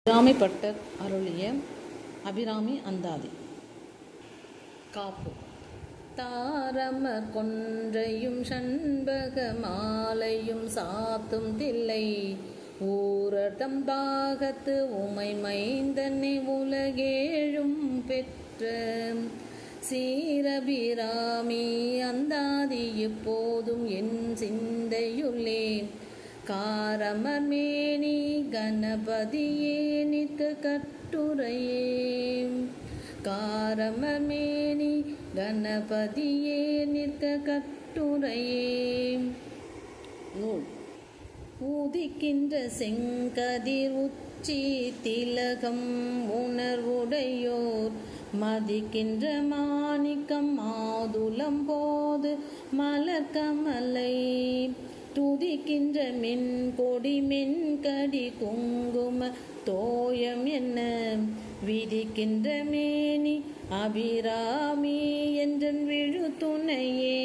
Abirami butter அருளிய அபிராமி அந்தாதி. காப்பு. தாரமர் கொன்றையும் சண்பக மாலையும் சாத்தும் தில்லை ஊரதம் பாகத்து உமை மைந்தனை உலகேழும் பெற்ற சீரபிராமி அந்தாதி எப்போதும் என் சிந்தையுள்ளே காரமர் மேனி கணபதியே நிற்க கட்டுரையே. காரமர் மேனி கணபதியே நிற்க கட்டுரையே. நூல். ஊதிக்கின்ற செங்கதிர் உச்சி திலகம் உணர்வுடையோர் மதிக்கின்ற மாணிக்கம் மாதுளம் போது மலர்கமலை துதிக்கின்ற மென்கொடி மென்கடி குங்கும தோயம் என்ன விதிக்கின்ற மேனி அபிராமி என்றன் விழு துணையே.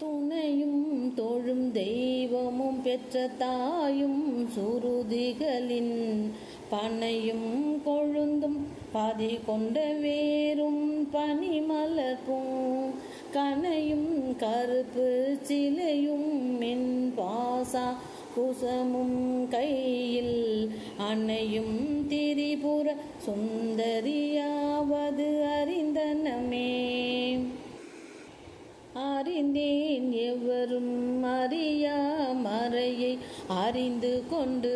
துணையும் தொழும் தெய்வமும் பெற்ற தாயும் சுருதிகளின் பனையும் கொழுந்தும் பதி கொண்ட வேரும் பனிமலர்ப்பும் கனையும் கருப்பு சிலையும் மென் பாசா குசமும் கையில் அணையும் திரிபுர சுந்தரியாவது அறிந்தனமே. அறிந்தேன் எவரும் அறியா மறையை அறிந்து கொண்டு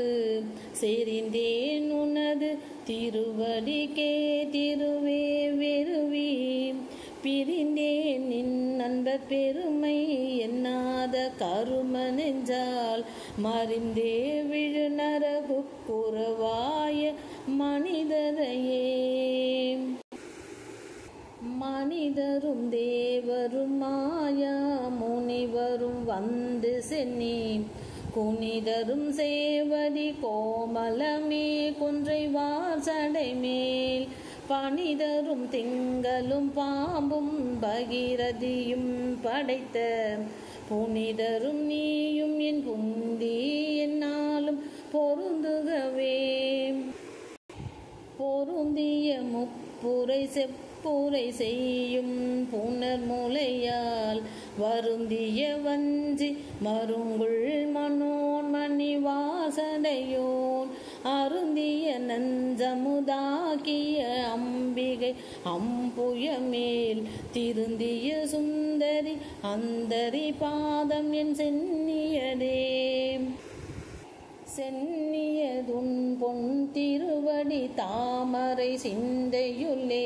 செறிந்தேன் உனது திருவடிக்கே திருவே வெறுவி பிரிந்தேன் நின் நண்பர் பெருமை எண்ணாத கரும நெஞ்சால் மறிந்தே விழு நரகு புறவாய மனிதரையே. மனிதரும் தேவரும் மாயா முனிவரும் வந்து சென்னி குனிதரும் சேவடி கோமலமே குன்றை வாசடை மேல் பனிதரும் திங்களும் பாம்பும் பகிரதியும் படைத்த புனிதரும் நீயும் என் புந்தி என்னாலும் பொருந்துகவே. பொருந்திய முப்புரை செப்புரை செய்யும் புனர்முலையால் வருந்திய வஞ்சி மருங்குள் மனோன் மணி வாசடையோன் அருந்திய நஞ்சமுதாக்கிய அம்பிகை அம்புயமேல் திருந்திய சுந்தரி அந்தரி பாதம் என் சென்னியதே. சென்னியதுன் பொன் திருவடி தாமரை சிந்தையுள்ளே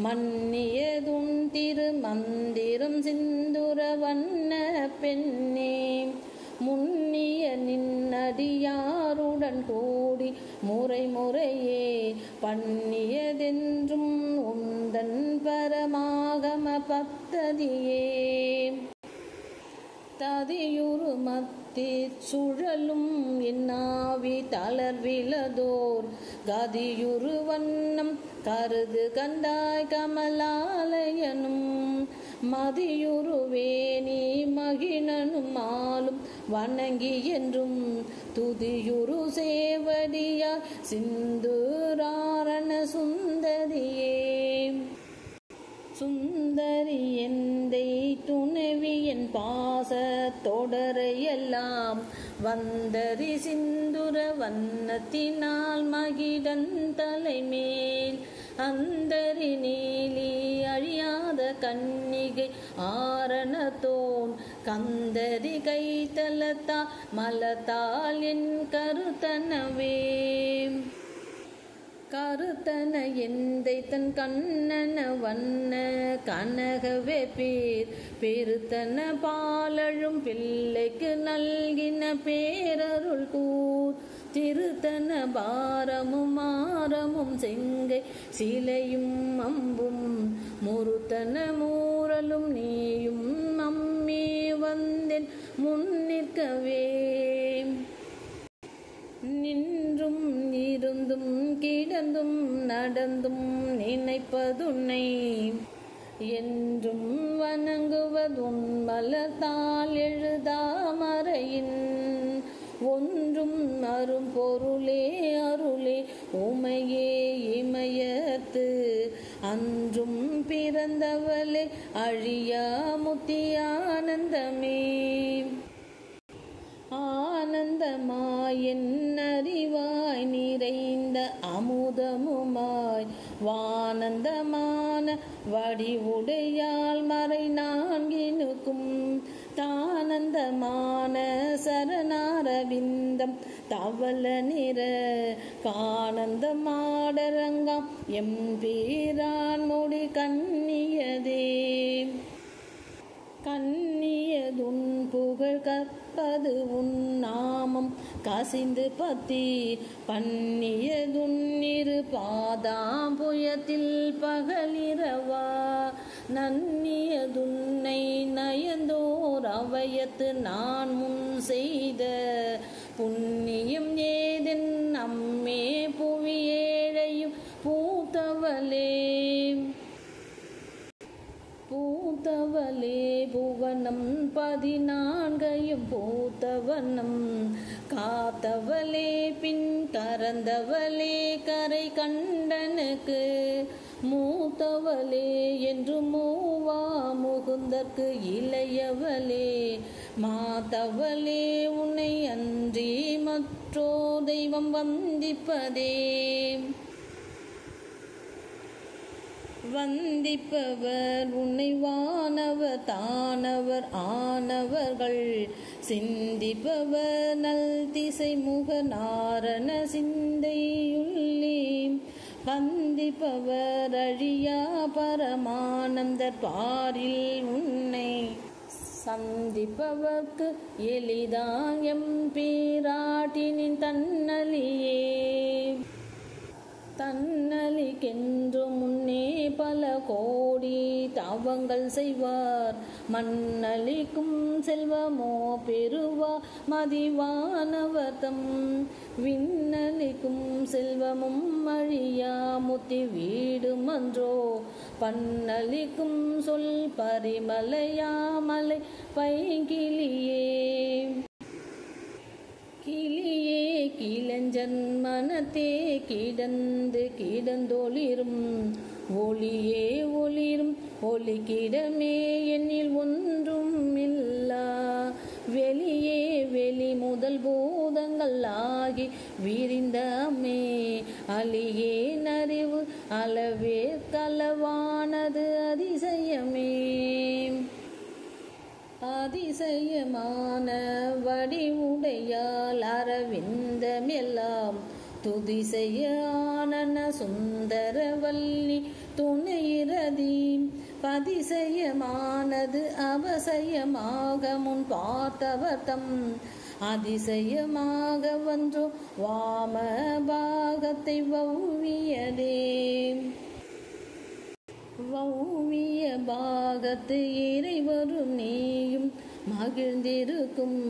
மன்னியதுன் திரு மந்திரம் சிந்துர வண்ண பெண்ணே. முன்னிய நின்னடியாருடன் கூடி முறை முறையே பண்ணியதென்றும் உந்தன் பரமாகம பத்ததியே. ததியுரு மத்தி சுழலும் என்னாவி தளர்விலதோர் கதியுரு வண்ணம் கருது கண்டாய் கமலாலயனும் மதியுரு வேணி மகிழனும் ஆளும் வணங்கி என்றும் துதியுரு சேவடியா சிந்துராரண சுந்தரியே. சுந்தரி எந்தை துணைவி என் பாச தொடரையெல்லாம் வந்தரி சிந்துர வண்ணத்தினால் மகிழன் தலைமேல் அந்தரி நீலி அழியாத கன்னிகை ஆரணத்தோன் கந்தரி கைத்தலத்தா மலத்தால் என் கருத்தனவே. கருத்தன எந்தை தன் கண்ணன வண்ண கனகவே பேர் பெருத்தன பாலழும் பிள்ளைக்கு நல்கின பேரருள் கூர் திருத்தன பாரமும் மாரமும் செங்கை சிலையும் அம்பும் முருத்தன மூரலும் நீயும் அம்மே வந்தென் முன்னிற்கவே. நின்றும் இருந்தும் கிடந்தும் நடந்தும் நினைப்பதுன்னை என்றும் வணங்குவதுன் மலர்த்தால் எழுதாமறையின் ஒன்றும் அரும் பொருளே அருளே உமையே இமயத்து அன்றும் பிறந்தவளே அழியா முத்தி ஆனந்தமே. ஆனந்தமாய் என் அறிவாய் நிறைந்த அமுதமுமாய் வானந்தமான வடிவுடையாள் மறை நான்கினுக்கும் தானந்தமான சரணாரவிந்தம் தவள நிற கானந்தமாடரங்காம் எம்பீரான் மொழி கண்ணியதே. கண்ணியதுன் புகழ் கற்பது உன் நாமம் கசிந்து பத்தி பன்னியதுன் இரு பாதாம்புயத்தில் பகலிரவா நன்னியதுன்னை நயந்தோர் அவயத்து நான் முன் செய்த புண்ணியம் ஏதென் அம்மே புவியேழையும் பூத்தவளே. பூத்தவளே புவனம் 14 பூத்தவனம் காத்தவளே பின் கறந்தவளே கரை கண்டனுக்கு மூத்தவளே என்று மூவா முகுந்தற்கு இளையவளே மாத்தவளே உன்னை அன்றி மற்றோ தெய்வம் வந்திப்பதே. வந்திப்பவர் உன்னை வானவர் தானவர் ஆனவர்கள் சிந்திப்பவர் நல் திசை முக நாரண சிந்தையுள்ளே வந்திப்பவர் அழியா பரமானந்தர் பாரில் உன்னை சந்திப்பவர்க்கு எளிதாம் எம்பீராட்டினின் தன்னலியே. தன்னலிக்கென்று முன்னே பல கோடி தவங்கள் செய்வார் மண்ணளிக்கும் செல்வமோ பெறுவா மதிவானவர்தம் விண்ணளிக்கும் செல்வமும் அழியா முத்தி வீடுமன்றோ பண்ணளிக்கும் சொல் பரிமலையாமலை பைங்கிளியே. கிளியே கிளஞ்சன் மனத்தே கிடந்து கிடந்தொளிரும் ஒளியே ஒளிரும் ஒளிக்கிடமே எண்ணில் ஒன்றும் இல்லா வெளியே வெளி முதல் பூதங்கள் ஆகி விரிந்தமே அலியே நறிவு அளவே களவானது அதிசயமே. அதிசயமான வடிவுடையால் அரவிந்தமெல்லாம் துதிசெய்ய ஆனன சுந்தரவல்லி துணையிரதி பதிசயமானது அவசயமாக முன் பார்த்தவர்தம் அதிசயமாக வன்றோ வாம பாகத்தை வௌவியதே. வௌவிய பாகத்து இறைவரும் நீயும் மகிழ்ந்திருக்கும்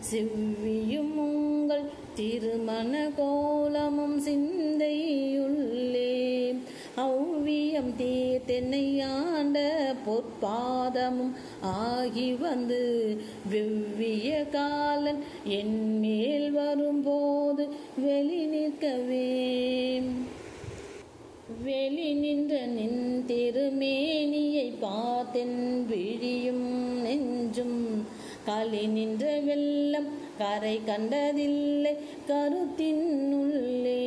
செவ்வியும் உங்கள் திருமண கோலமும் சிந்தையுள்ளே ஔவியம் தீர்த்தென்னை ஆண்ட பொற்பாதமும் ஆகி வந்து வெவ்விய காலன் என் மேல் வரும்போது வெளி நிற்கவே. வெளி நின்ற நின் திருமேனியை பார்த்தென் விழியும் நெஞ்சும் களி நின்ற வெள்ளம் கரை கண்டதில்லை கருத்தின் உள்ளே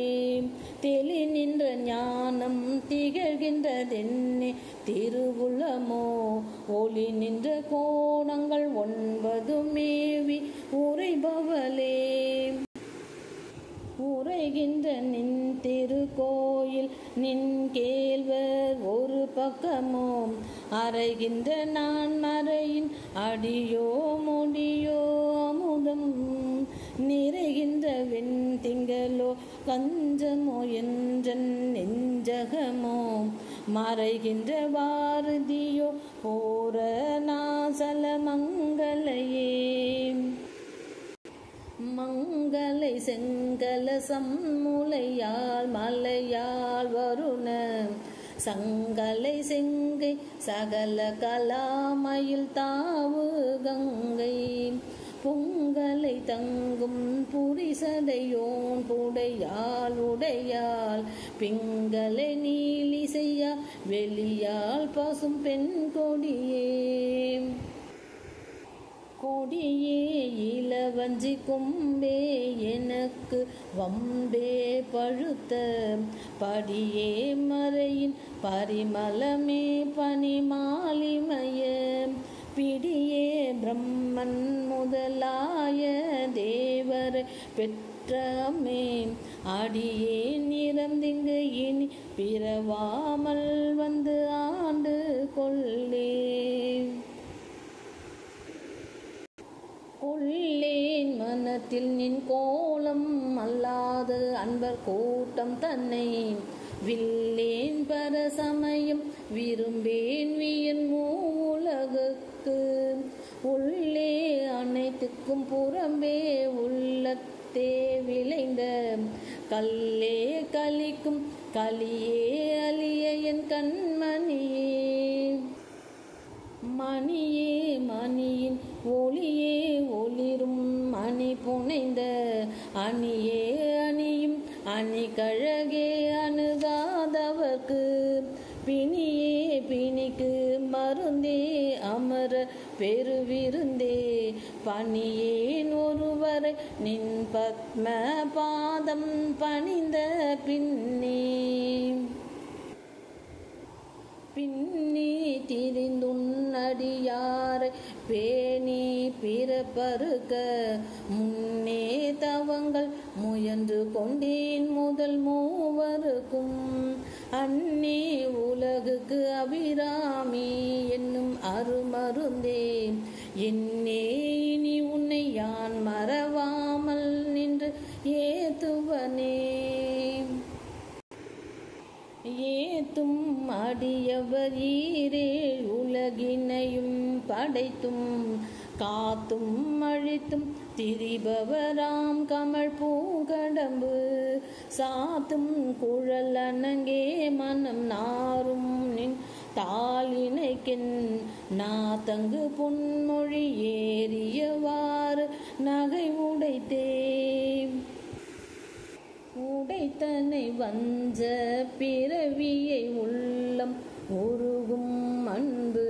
தெளி நின்ற ஞானம் திகழ்கின்றதென்னே திருவுளமோ ஒளி நின்ற கோணங்கள் 9 மேவி உரைபவளே. உரைகின்ற நின் திருக்கோயில் நின் கேள்வர் ஒரு பக்கமோ அறைகின்ற நான் மறையின் அடியோ முடியோ அமுதம் நிறைகின்ற வெண் திங்களோ கஞ்சமோ என்றன் நெஞ்சகமோ மறைகின்ற வாரதியோ போர நாசல மங்களையே. மங்களை செங்கல சம்முலையால் மலையால் வருண சங்கலை செங்கை சகல கலாமயில் தாவு கங்கை பொங்கலை தங்கும் புரிசடையோன் புடையால் உடையால் பிங்களை நீலி செய்யா வெளியால் பசும் பெண் கொடியே கொடியே இளவஞ்சி கொம்பே எனக்கு வம்பே பழுத்த படியே மறையின் பரிமளமே பனிமாலிமய பிடியே பிரம்மன் முதலாய தேவர் பெற்றமே அடியே நிறந்திங்கு இனி பிறவாமல் வந்து ஆண்டு கொள்ளே கொள்ளேன் மனத்தில் நின் கோலம் அல்லாத அன்பர் கூட்டம் தன்னை வில்லேன் பரசமயம் விரும்பேன் வியன் மூலகுக்கு உள்ளே அனைத்துக்கும் புறம்பே உள்ளத்தே விளைந்த கல்லே கலிக்கும் கலியே அலிய என் கண்மணியே மணியே மணியின் ஒளியே ஒளிரும் மணி புனைந்த அணியே அணியும் அணி கழகே அணுகாதவர்க்கு பிணியே பிணிக்கு மருந்தே அமர பெருவிருந்தே பணியேன் ஒருவரை நின் பத்ம பாதம் பணிந்த பின்னே பின்னி திரிந்துன்னடியாரை பேணி பிறப்பறுக்க முன்னே தவங்கள் முயன்று கொண்டேன் முதல் மூவருக்கும் அன்னே உலகுக்கு அபிராமி என்னும் அருமருந்தே என்னே இனி உன்னை யான் மறவாமல் நின்று ஏத்துவனே ஏத்தும் அடியவர் ஈரேழ் உலகினையும் படைத்தும் காத்தும் அழித்தும் திரிபவராம் கமல் பூங்கடம்பு சாத்தும் குழல் அணங்கே மனம் நாரும் நின் தாளினைக்கென் நாதங்கு பொன்மொழி ஏறியவாறு நகை உடைத்தே உடைத்தனை வஞ்ச பிறவியை உள்ளம் உருகும் அன்பு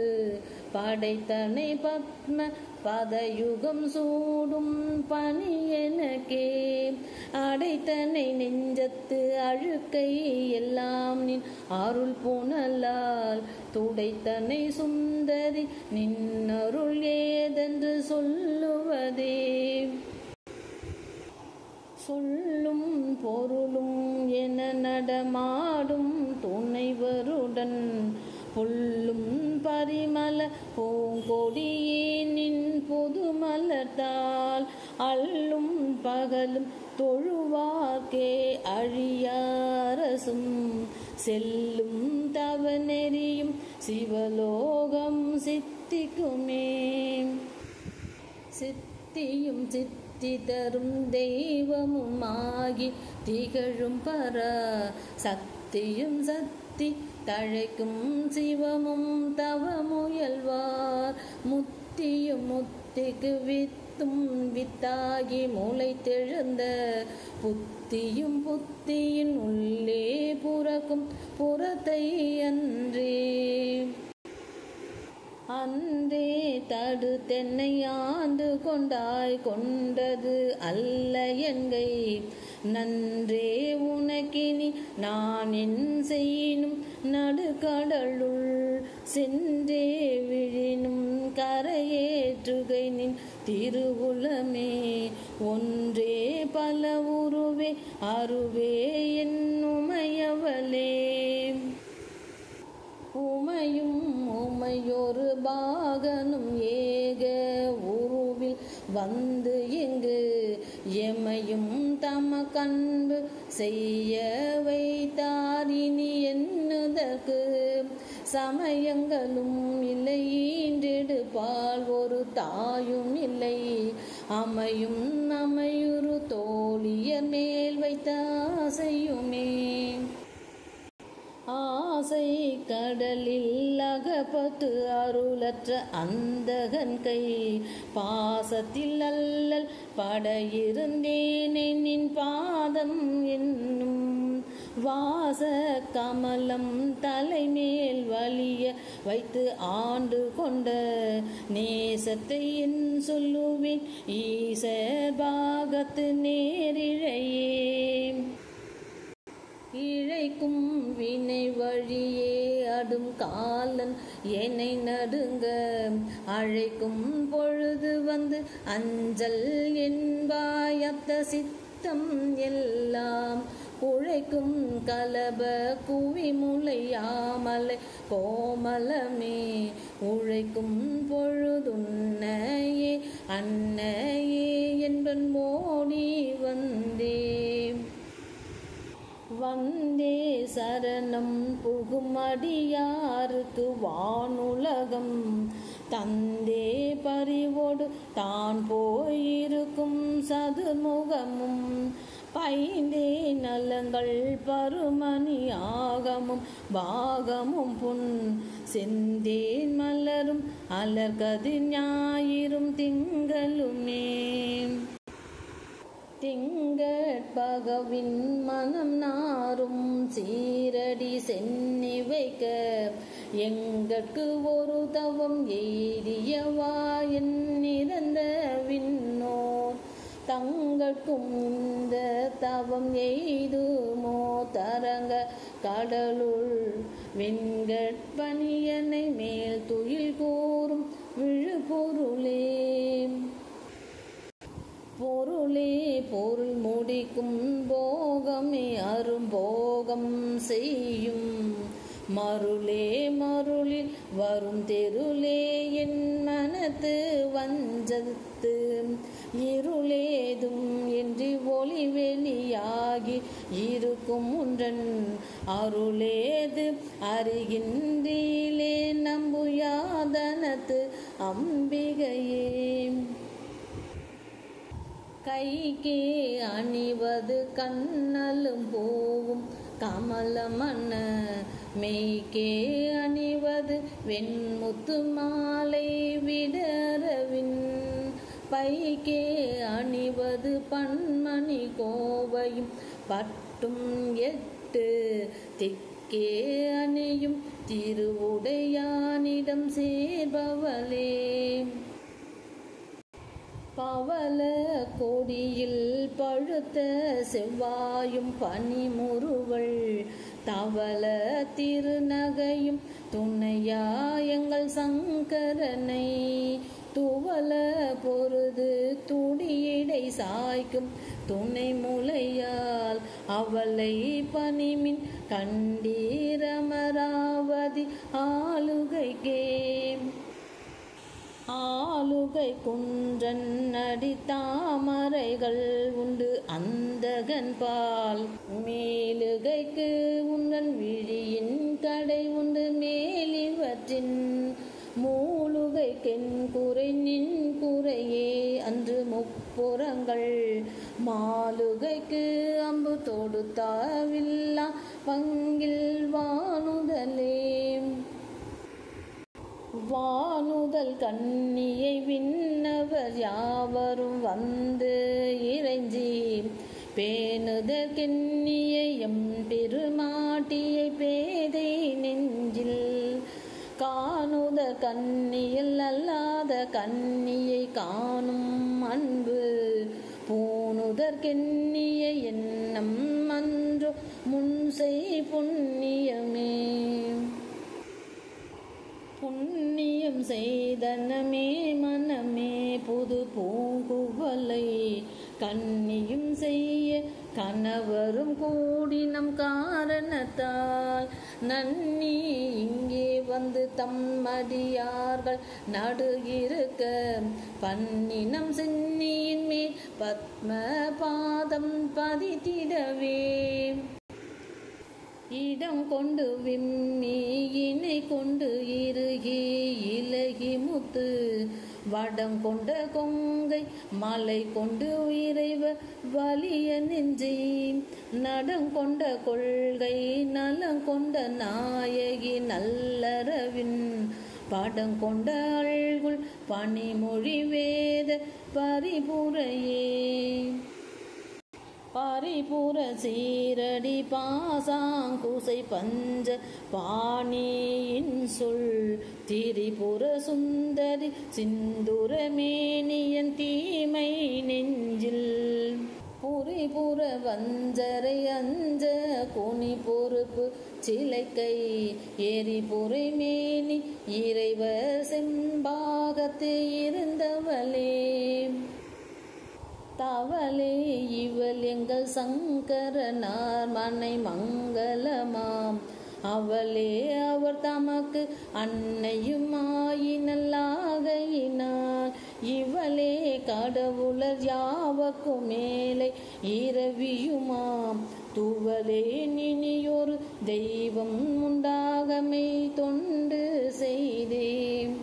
படைத்தனை பத்ம பதயுகம் சூடும் பணி எனக்கே அடைத்தனை நெஞ்சத்து அழுக்கை எல்லாம் நின் அருள் புனலால் துடைத்தனை சுந்தரி நின் அருள் ஏதென்று சொல்லுவதே சொல்லும் பொருளும் என நடமாடும் துணைவருடன் புல்லும் பரிமள பூங்கொடியே நின் பொது மலர்த்தால் அல்லும் பகலும் தொழுவார்க்கே அழியாரசும் செல்லும் தவநெறியும் சிவலோகம் சித்திக்குமே சித்தியும் சித்தி தரும் தெய்வமும் ஆகி திகழும் பரா சக்தியும் சக்தி தழைக்கும் சிவமும் தவமுயல்வார் முத்தியும் முத்திக்கு வித்தும் வித்தாகி முளைத்தெழுந்த புத்தியும் புத்தியின் உள்ளே புறக்கும் புறத்தை அன்றே அன்றே தடு தென்னை ஆண்டு கொண்டாய் கொண்டது அல்ல என்கை நன்றே உனக்கினி நான் என் செய்யினும் நடுக்கடலுள் சென்றே விழினும் கரையேற்றுகை நின் திருவுளமே ஒன்றே பல உருவே அருவே என் உமையவளே உமையும் உமையொரு பாகனும் ஏக உருவில் வந்து இங்கு எமையும் தம கண்டு செய்ய வைத்தார் இனி என்னதற்கு சமயங்களும் இல்லை ஈன்றெடுப்பால் ஒரு தாயும் இல்லை அமையும் அமையுறு தோழியர் மேல் வைத்த ஆசையுமே ஆசை கடலில் அகப்பட்டு அருளற்ற அந்தகன் கை பாசத்தில் அல்லல் பட இருந்தேனே நின் பாதம் என்னும் வாச கமலம் தலைமேல் வலிய வைத்து ஆண்டு கொண்ட நேசத்தை என் சொல்லுவேன் ஈசர் பாகத்து நேரிழையே. இழைக்கும் வினை வழியே அடும் காலன் என்னை நடுங்க அழைக்கும் பொழுது வந்து அஞ்சல் என்பாயத்த சித்தம் எல்லாம் குழைக்கும் கலப குவிமுலையாமலை கோமலமே உழைக்கும் பொழுதுன்னையே அன்னையே என்பன் ஓடி வந்தே சரணம் புகும் அடியாருக்கு வானுலகம் தந்தே பறிவோடு தான் போயிருக்கும் சதுர்முகமும் பைந்தே நலங்கள் பருமணி ஆகமும் பாகமும் புன் செந்தேன் மலரும் அலர்கதிர் ஞாயிறும் திங்களுமே. திங்கட்பகவின் மனம் நாரும் சீரடி சென்னி வைக்க எங்கட்கு ஒரு தவம் எய்தியவா என் நிறந்த விண்ணோர் தங்கட்கும் இந்த தவம் எய்துமோ தரங்க கடலுள் வெண்கட்பணியனை மேல் துயில் கூறும் விழுபொருளே. பொருளே பொருள் முடிக்கும் போகமே அரும்போகம் செய்யும் மருளே மருளில் வரும் தெருளே என் மனத்து வஞ்சத்து இருளேதும் என்று ஒளி வெளியாகி இருக்கும் ஒன்றன் அருளேது அறிகின்றீலே நம்புயாதனத்து அம்பிகையே. கைக்கே அணிவது கண்ணலும் பூவும் கமலமன்ன மெய்க்கே அணிவது வெண்முத்து மாலை விடரவின் பைக்கே அணிவது பன்மணி கோவையும் பட்டும் எட்டு திக்கே அணியும் திருவுடையானிடம் சேர்பவளே. பவள கொடியில் பழுத்த செவ்வாயும் பனிமுறுவள் தவள திருநகையும் துணையாயங்கள் சங்கரனை துவள பொருது துடியடை சாய்க்கும் துணை முலையால் அவளை பனிமின் கண்டீரமராவதி ஆளுகைக்கே. ஆளுகை குன்றன் அடி தாமரைகள் உண்டு அந்தகன் பால் மேலுகைக்கு உந்தன் விழியின் கடை உண்டு மேலிவற்றின் மூலுகைக்கென் குறை நின் குறையே அன்று முப்புறங்கள் மாலுகைக்கு அம்பு தொடுத்தாவில்லா பங்கில் வானுதலே. வானுதல் கண்ணியை விண்ணவர் யாவரும் வந்து இறைஞ்சி பேணுதற்கெண்ணியை எம் பெருமாட்டியை பேதை நெஞ்சில் காணுத கண்ணியில் அல்லாத கண்ணியை காணும் அன்பு பூணுதற்கெண்ணியை எண்ணம் அன்றோ முன்செய் புண்ணியமே. புண்ணியம் செய்தனமே மனமே புது பூங்குவலை கண்ணியும் செய்ய கணவரும் கூடினம் காரணத்தால் நன்னி இங்கே வந்து தம்மடியார்கள் நடுகிருக்க பன்னினம் சென்னியின் மேல் பத்ம பாதம் பதித்திடவே இடம் கொண்டு விம்மி இணை கொண்டு இறுகி இலகி முத்து வடம் கொண்ட கொங்கை மலை கொண்டு இறைவ வலிய நெஞ்சை நடங்கொண்ட கொள்கை நலங்கொண்ட நாயகி நல்லறவின் படங்கொண்ட அல்குல் பனிமொழி வேத பரிபுரையே பரிபுர சீரடி பாசாங்குசை பஞ்ச பாணியின் சொல் திரிபுர சுந்தரி சிந்துர மேனியன் தீமை நெஞ்சில் புரிபுர வஞ்சரை அஞ்ச குனி பொறுப்பு சிலைக்கை எரிபுரை மேனி இறைவ செம்பாகத்து இருந்தவளே தவளே இவள் எங்கள் சங்கரனார் மனை மங்களமாம் அவளே அவர் தமக்கு அன்னையும் ஆயினல்லாகையினார் இவளே கடவுளர் யாவக்கும் மேலே இரவியுமாம் துவலே நினியொரு தெய்வம் உண்டாகமே தொண்டு செய்தேன்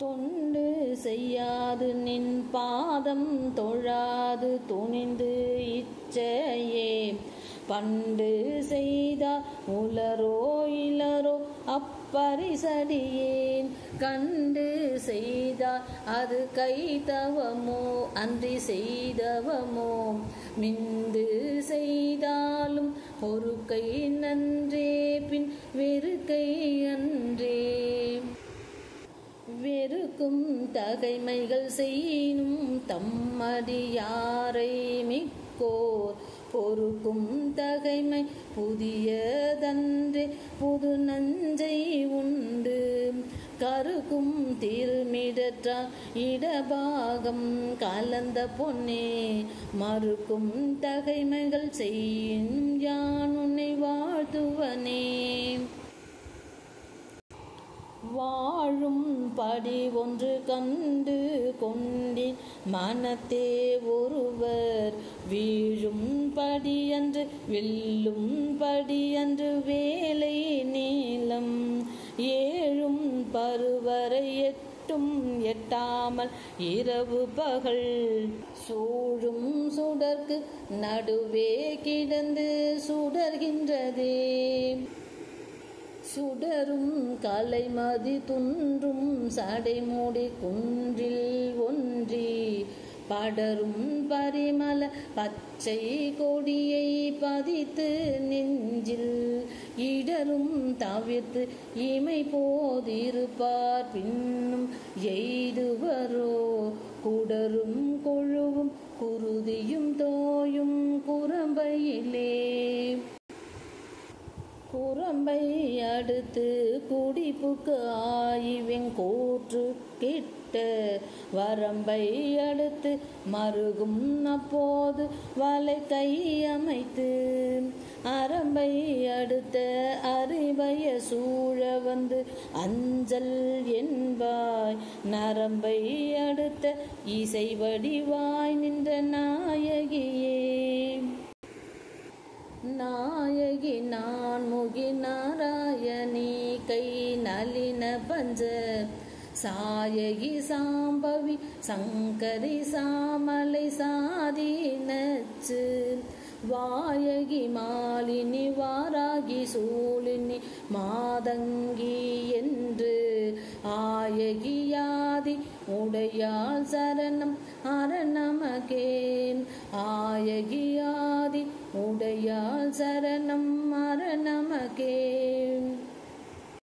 தொண்டு செய்யாது நின் பாதம் தொழாது துணிந்து இச்சையே பண்டு செய்தார் உலரோ இளரோ அப்பரிசடியேன் கண்டு செய்தார் அது கைதவமோ அன்றி செய்தவமோ மிந்து செய்தாலும் ஒரு கை நன்றே பின் வெறுக்கை அன்றே வெறுக்கும் தகைமைகள் செய்யும் தம்மடியாரை மிக்கோர் பொறுக்கும் தகைமை புதியதன்றே புது நஞ்சை உண்டு கருக்கும் திருமிடற்றால் இடபாகம் கலந்த பொன்னே மறுக்கும் தகைமைகள் செய்யும் யான் உன்னை வாழ்த்துவனே வாழும் படி ஒன்று கண்டு கொண்டேன் மனத்தே ஒருவர் வீழும் படியன்று வெல்லும் படியன்று வேலை நீளம் ஏழும் பருவரை எட்டும் எட்டாமல் இரவு பகல் சூழும் சுடர்க்கு நடுவே கிடந்து சுடர்கின்றதே சுடரும் கலைமதி துன்றும் சடைமுடி குன்றில் ஒன்றி படரும் பரிமள பச்சை கொடியை பதித்து நெஞ்சில் இடரும் தவிர்த்து இமை போதிருப்பார் பின்னும் எய்துவரோ குடரும் கொழுவும் குருதியும் தோயும் குரம்பையிலே குரம்பை அடுத்து குடிப்புக்கு ஆய்வெங்கூற்று கிட்ட வரம்பை அடுத்து மருகும் அப்போது வலை கை அமைத்து அரம்பை அடுத்த அறிவைய சூழ வந்து அஞ்சல் என்பாய் நரம்பை அடுத்த இசை வடிவாய் நின்ற நாயகியே நாயகி நான் முகி நாராயணி கை நளின பஞ்ச சாயகி சாம்பவி சங்கரி சாமலை சாதி நச்சு வாயகி மாலினி வாராகி சூலினி மாதங்கி என்று ஆயகியாதி உடையாள் சரணம் அரணமகே ஆயகியாதி உடையாள் சரணம் அரணமகே